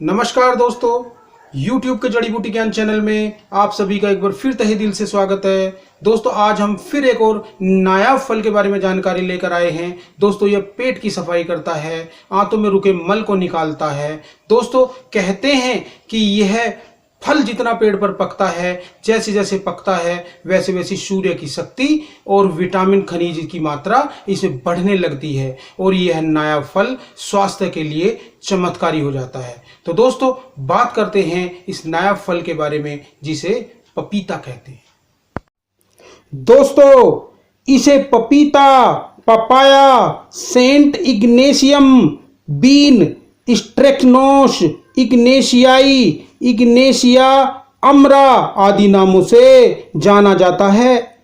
नमस्कार दोस्तों, YouTube के जड़ी बूटी ज्ञान चैनल में आप सभी का एक बार फिर तहे दिल से स्वागत है। दोस्तों आज हम फिर एक और नायाब फल के बारे में जानकारी लेकर आए हैं। दोस्तों यह पेट की सफाई करता है, आंतों में रुके मल को निकालता है। दोस्तों कहते हैं कि यह फल जितना पेड़ पर पकता है, जैसे जैसे पकता है वैसे वैसे सूर्य की शक्ति और विटामिन खनिज की मात्रा इसमें बढ़ने लगती है और यह नायाब फल स्वास्थ्य के लिए चमत्कारी हो जाता है। तो दोस्तों बात करते हैं इस नायाब फल के बारे में जिसे पपीता कहते हैं। दोस्तों इसे पपीता, पपाया, सेंट इग्नेशियम, बीन, स्ट्रेक्नोस, इग्नेशियाई, इग्नेशिया अमरा आदि नामों से जाना जाता है।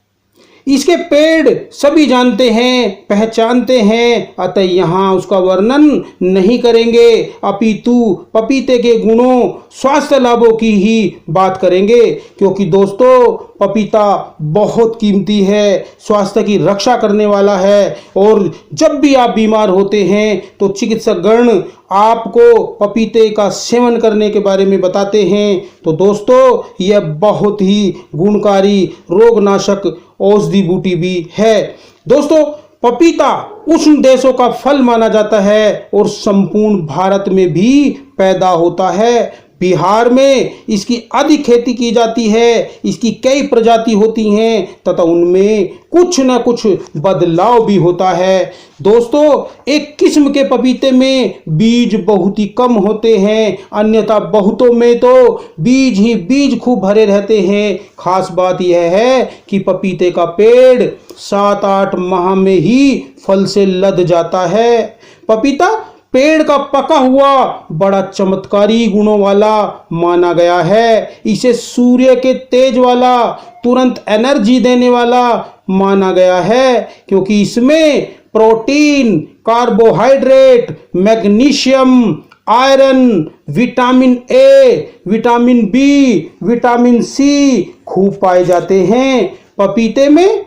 इसके पेड़ सभी जानते हैं, पहचानते हैं, अतः यहाँ उसका वर्णन नहीं करेंगे, अपितु पपीते के गुणों, स्वास्थ्य लाभों की ही बात करेंगे। क्योंकि दोस्तों पपीता बहुत कीमती है, स्वास्थ्य की रक्षा करने वाला है और जब भी आप बीमार होते हैं तो चिकित्सक गण आपको पपीते का सेवन करने के बारे में बताते हैं। तो दोस्तों यह बहुत ही गुणकारी रोगनाशक औषधि बूटी भी है। दोस्तों पपीता उष्ण देशों का फल माना जाता है और संपूर्ण भारत में भी पैदा होता है। बिहार में इसकी अधिक खेती की जाती है। इसकी कई प्रजाति होती हैं तथा उनमें कुछ न कुछ बदलाव भी होता है। दोस्तों एक किस्म के पपीते में बीज बहुत ही कम होते हैं, अन्यथा बहुतों में तो बीज ही बीज खूब भरे रहते हैं। खास बात यह है कि पपीते का पेड़ 7-8 माह में ही फल से लद जाता है। पपीता पेड़ का पका हुआ बड़ा चमत्कारी गुणों वाला माना गया है। इसे सूर्य के तेज वाला, तुरंत एनर्जी देने वाला माना गया है क्योंकि इसमें protein, carbohydrate, magnesium, iron, vitamin A, vitamin B, vitamin C खूब पाए जाते हैं। पपीते में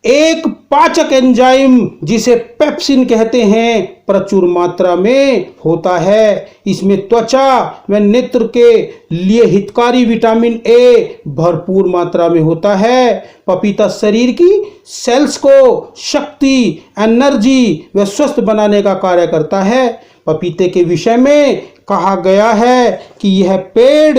एक पाचक एंजाइम जिसे पेप्सिन कहते हैं प्रचुर मात्रा में होता है। इसमें त्वचा व नेत्र के लिए हितकारी विटामिन ए भरपूर मात्रा में होता है। पपीता शरीर की सेल्स को शक्ति, एनर्जी व स्वस्थ बनाने का कार्य करता है। पपीते के विषय में कहा गया है कि यह पेड़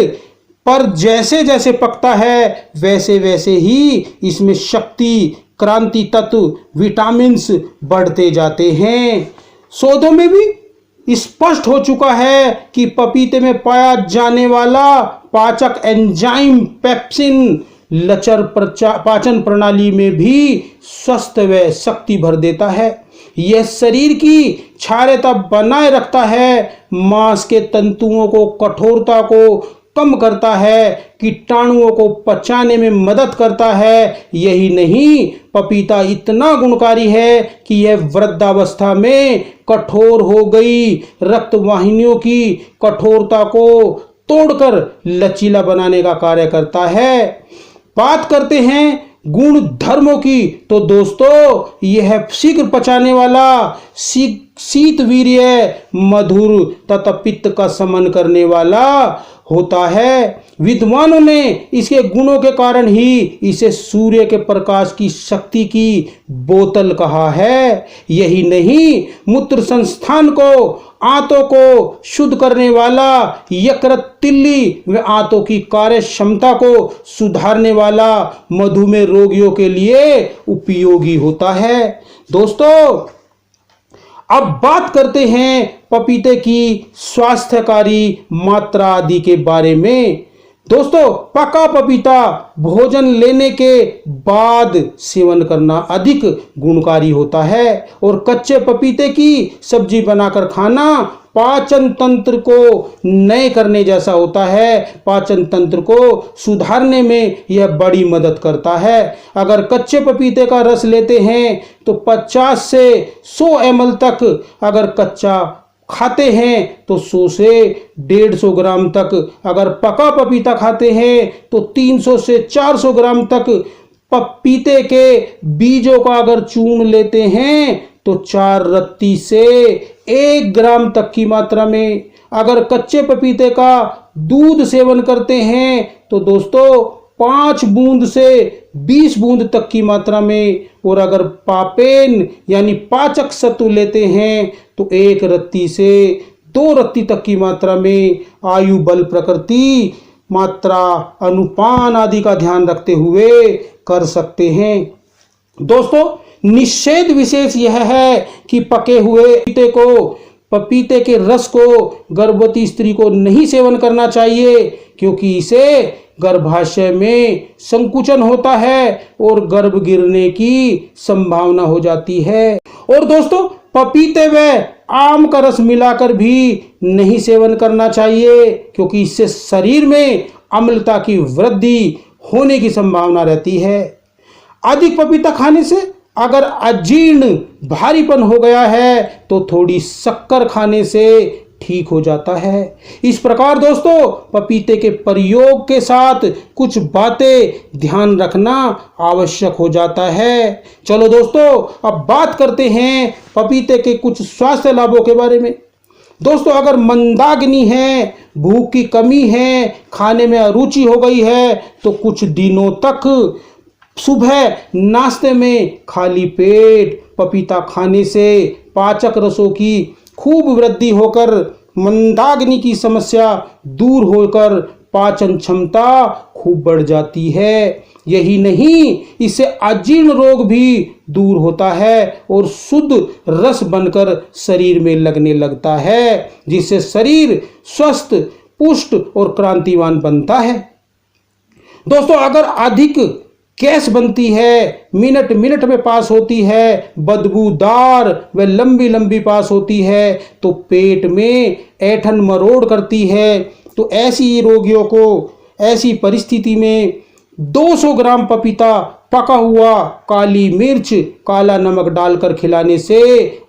पर जैसे जैसे पकता है वैसे वैसे ही इसमें शक्ति, क्रांति तत्व, विटामिन्स बढ़ते जाते हैं। शोधों में भी स्पष्ट हो चुका है कि पपीते में पाया जाने वाला पाचक एंजाइम पेप्सिन लचर पाचन प्रणाली में भी स्वस्थ व शक्ति भर देता है। यह शरीर की क्षारता बनाए रखता है, मांस के तंतुओं को, कठोरता को कम करता है, कीटाणुओं को पचाने में मदद करता है। यही नहीं, पपीता इतना गुणकारी है कि यह वृद्धावस्था में कठोर हो गई रक्त वाहिनियों की कठोरता को तोड़कर लचीला बनाने का कार्य करता है। बात करते हैं गुण धर्मों की तो दोस्तों यह शीघ्र पचाने वाला, शीत वीर्य, मधुर तथा पित्त का शमन करने वाला होता है। विद्वानों ने इसके गुणों के कारण ही इसे सूर्य के प्रकाश की शक्ति की बोतल कहा है। यही नहीं, मूत्र संस्थान को, आंतों को शुद्ध करने वाला, यकृत, तिल्ली व आंतों की कार्य क्षमता को सुधारने वाला मधुमेह रोगियों के लिए उपयोगी होता है। दोस्तों अब बात करते हैं पपीते की स्वास्थ्यकारी मात्रा आदि के बारे में। दोस्तों पका पपीता भोजन लेने के बाद सेवन करना अधिक गुणकारी होता है और कच्चे पपीते की सब्जी बनाकर खाना पाचन तंत्र को नए करने जैसा होता है। पाचन तंत्र को सुधारने में यह बड़ी मदद करता है। अगर कच्चे पपीते का रस लेते हैं तो 50 से 100 ml तक, अगर कच्चा खाते हैं तो 100 से 150 ग्राम तक, अगर पका पपीता खाते हैं तो 300 से 400 ग्राम तक, पपीते के बीजों का अगर चूर्ण लेते हैं तो 4 रत्ती से 1 ग्राम तक की मात्रा में, अगर कच्चे पपीते का दूध सेवन करते हैं तो दोस्तों 5 बूंद से 20 बूंद तक की मात्रा में, और अगर पापेन यानी पाचक सत्व लेते हैं तो 1 रत्ती से 2 रत्ती तक की मात्रा में आयु, बल, प्रकृति, मात्रा, अनुपान आदि का ध्यान रखते हुए कर सकते हैं। दोस्तों निषेध विशेष यह है कि पके हुए पपीते के रस को गर्भवती स्त्री को नहीं सेवन करना चाहिए, क्योंकि इसे गर्भाशय में संकुचन होता है और गर्भ गिरने की संभावना हो जाती है। और दोस्तों पपीते व आम का रस मिलाकर भी नहीं सेवन करना चाहिए, क्योंकि इससे शरीर में अम्लता की वृद्धि होने की संभावना रहती है। अधिक पपीता खाने से अगर अजीर्ण भारीपन हो गया है तो थोड़ी शक्कर खाने से ठीक हो जाता है। इस प्रकार दोस्तों पपीते के प्रयोग के साथ कुछ बातें ध्यान रखना आवश्यक हो जाता है। चलो दोस्तों अब बात करते हैं पपीते के कुछ स्वास्थ्य लाभों के बारे में। दोस्तों अगर मंदाग्नि है, भूख की कमी है, खाने में अरुचि हो गई है तो कुछ दिनों तक सुबह नाश्ते में खाली पेट पपीता खाने से पाचक रसों की खूब वृद्धि होकर मंदाग्नि की समस्या दूर होकर पाचन क्षमता खूब बढ़ जाती है। यही नहीं, इससे अजीर्ण रोग भी दूर होता है और शुद्ध रस बनकर शरीर में लगने लगता है, जिससे शरीर स्वस्थ, पुष्ट और क्रांतिवान बनता है। दोस्तों अगर अधिक गैस बनती है, मिनट मिनट में पास होती है, बदबूदार व लंबी लंबी पास होती है, तो पेट में ऐंठन मरोड़ करती है, तो ऐसी रोगियों को ऐसी परिस्थिति में 200 ग्राम पपीता, पका हुआ, काली मिर्च, काला नमक डालकर खिलाने से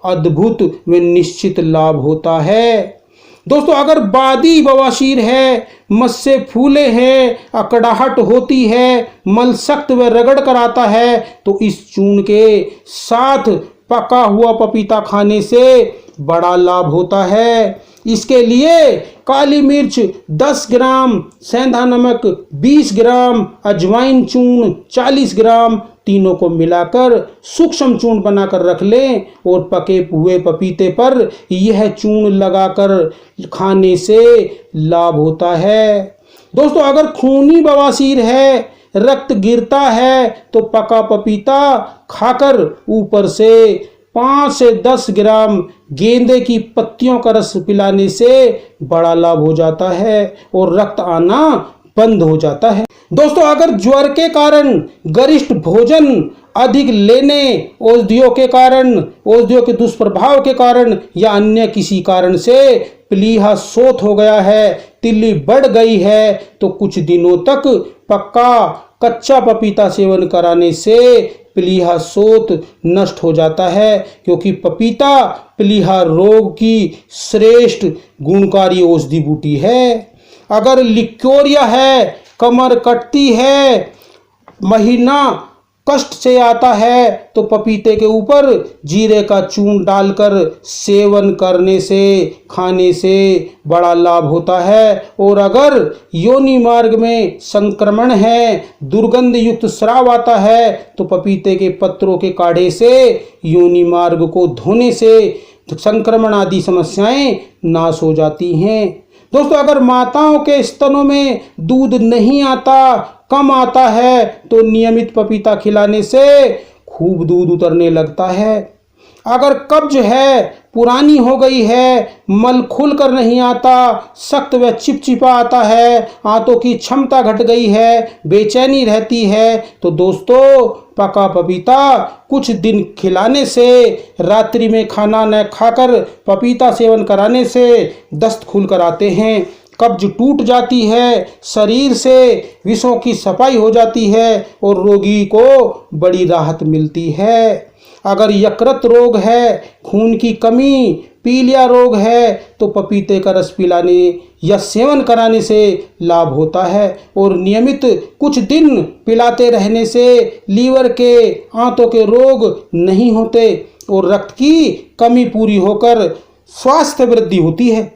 अद्भुत व निश्चित लाभ होता है। दोस्तों अगर बादी बवासीर है, मस्से फूले हैं, अकड़ाहट होती है, मल सख्त व रगड़ कर आता है, तो इस चूर्ण के साथ पका हुआ पपीता खाने से बड़ा लाभ होता है। इसके लिए काली मिर्च 10 ग्राम, सेंधा नमक 20 ग्राम, अजवाइन चूर्ण 40 ग्राम, तीनों को मिलाकर सूक्ष्म चूर्ण बनाकर रख लें और पके हुए पपीते पर यह चूर्ण लगाकर खाने से लाभ होता है। दोस्तों अगर खूनी बवासीर है, रक्त गिरता है, तो पका पपीता खाकर ऊपर से 5 से 10 ग्राम गेंदे की पत्तियों का रस पिलाने से बड़ा लाभ हो जाता है और रक्त आना बंद हो जाता है। दोस्तों अगर ज्वर के कारण, गरिष्ठ भोजन अधिक लेने, औषधियों के कारण, औषधियों के दुष्प्रभाव के कारण या अन्य किसी कारण से प्लीहा शोथ हो गया है, तिल्ली बढ़ गई है, तो कुछ दिनों तक पक्का कच्चा पपीता सेवन कराने से प्लीहा शोथ नष्ट हो जाता है, क्योंकि पपीता प्लीहा रोग की श्रेष्ठ गुणकारी औषधि बूटी है। अगर लिक्योरिया है, कमर कटती है, महीना कष्ट से आता है, तो पपीते के ऊपर जीरे का चूर्ण डालकर सेवन करने से, खाने से बड़ा लाभ होता है। और अगर योनि मार्ग में संक्रमण है, दुर्गंध युक्त स्राव आता है, तो पपीते के पत्रों के काढ़े से योनि मार्ग को धोने से संक्रमण आदि समस्याएं नाश हो जाती हैं। दोस्तों अगर माताओं के स्तनों में दूध नहीं आता, कम आता है, तो नियमित पपीता खिलाने से खूब दूध उतरने लगता है। अगर कब्ज है, पुरानी हो गई है, मल खुलकर नहीं आता, सख्त व चिपचिपा आता है, आंतों की क्षमता घट गई है, बेचैनी रहती है, तो दोस्तों पका पपीता कुछ दिन खिलाने से, रात्रि में खाना न खाकर पपीता सेवन कराने से दस्त खुलकर आते हैं, कब्ज टूट जाती है, शरीर से विषों की सफाई हो जाती है और रोगी को बड़ी राहत मिलती है। अगर यकृत रोग है, खून की कमी, पीलिया रोग है, तो पपीते का रस पिलाने या सेवन कराने से लाभ होता है और नियमित कुछ दिन पिलाते रहने से लीवर के, आंतों के रोग नहीं होते और रक्त की कमी पूरी होकर स्वास्थ्य वृद्धि होती है।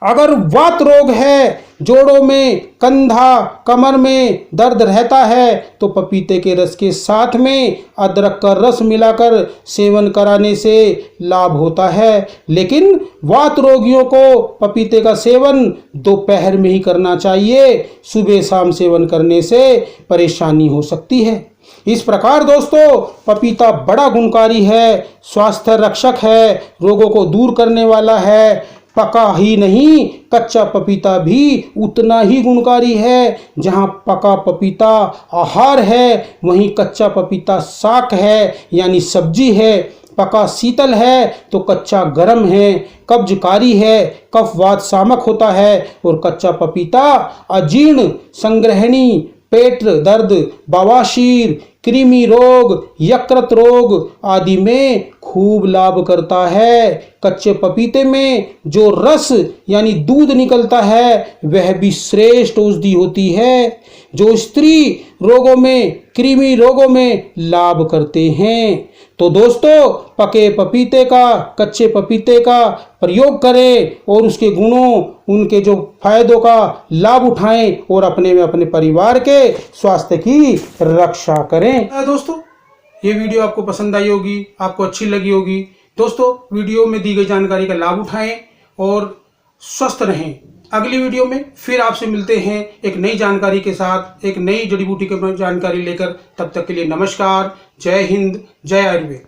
अगर वात रोग है, जोड़ों में, कंधा, कमर में दर्द रहता है तो पपीते के रस के साथ में अदरक का रस मिलाकर सेवन कराने से लाभ होता है। लेकिन वात रोगियों को पपीते का सेवन दोपहर में ही करना चाहिए, सुबह शाम सेवन करने से परेशानी हो सकती है। इस प्रकार दोस्तों पपीता बड़ा गुणकारी है, स्वास्थ्य रक्षक है, रोगों को दूर करने वाला है। पका ही नहीं, कच्चा पपीता भी उतना ही गुणकारी है। जहाँ पका पपीता आहार है, वहीं कच्चा पपीता शाक है यानी सब्जी है। पका शीतल है तो कच्चा गर्म है, कब्जकारी है, कफ वात शामक होता है। और कच्चा पपीता अजीर्ण, संग्रहणी, पेट दर्द, बवासीर, कृमि रोग, यकृत रोग आदि में खूब लाभ करता है। कच्चे पपीते में जो रस यानी दूध निकलता है वह भी श्रेष्ठ औषधि होती है, जो स्त्री रोगों में, कृमि रोगों में लाभ करते हैं। तो दोस्तों पके पपीते का, कच्चे पपीते का प्रयोग करें और उसके गुणों, उनके जो फायदों का लाभ उठाएं और अपने में अपने परिवार के स्वास्थ्य की रक्षा करें। दोस्तों ये वीडियो आपको पसंद आई होगी, आपको अच्छी लगी होगी। दोस्तों वीडियो में दी गई जानकारी का लाभ उठाएं और स्वस्थ रहें। अगली वीडियो में फिर आपसे मिलते हैं एक नई जानकारी के साथ, एक नई जड़ी बूटी की जानकारी लेकर। तब तक के लिए नमस्कार, जय हिंद, जय आयुर्वेद।